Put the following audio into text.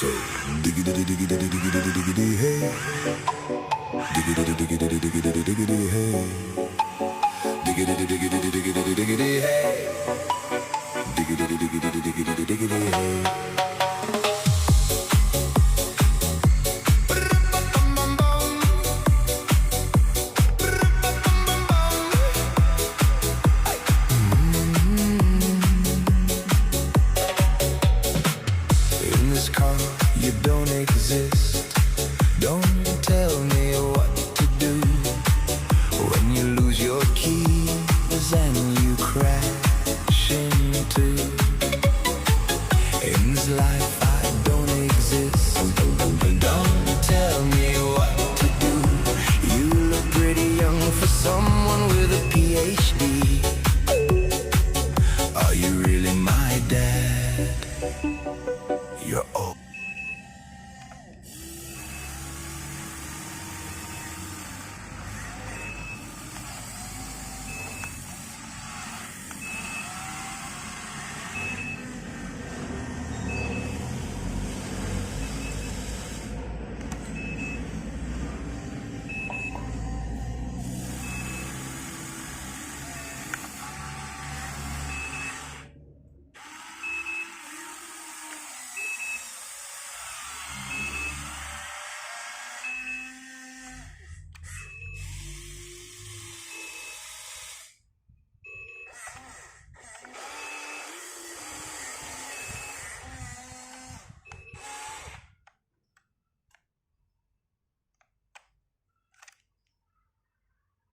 So diggity diggity diggity diggity hey, diggity diggity diggity diggity hey, diggity diggity diggity diggity hey, diggity diggity diggity diggity hey. In this car, you don't exist. Don't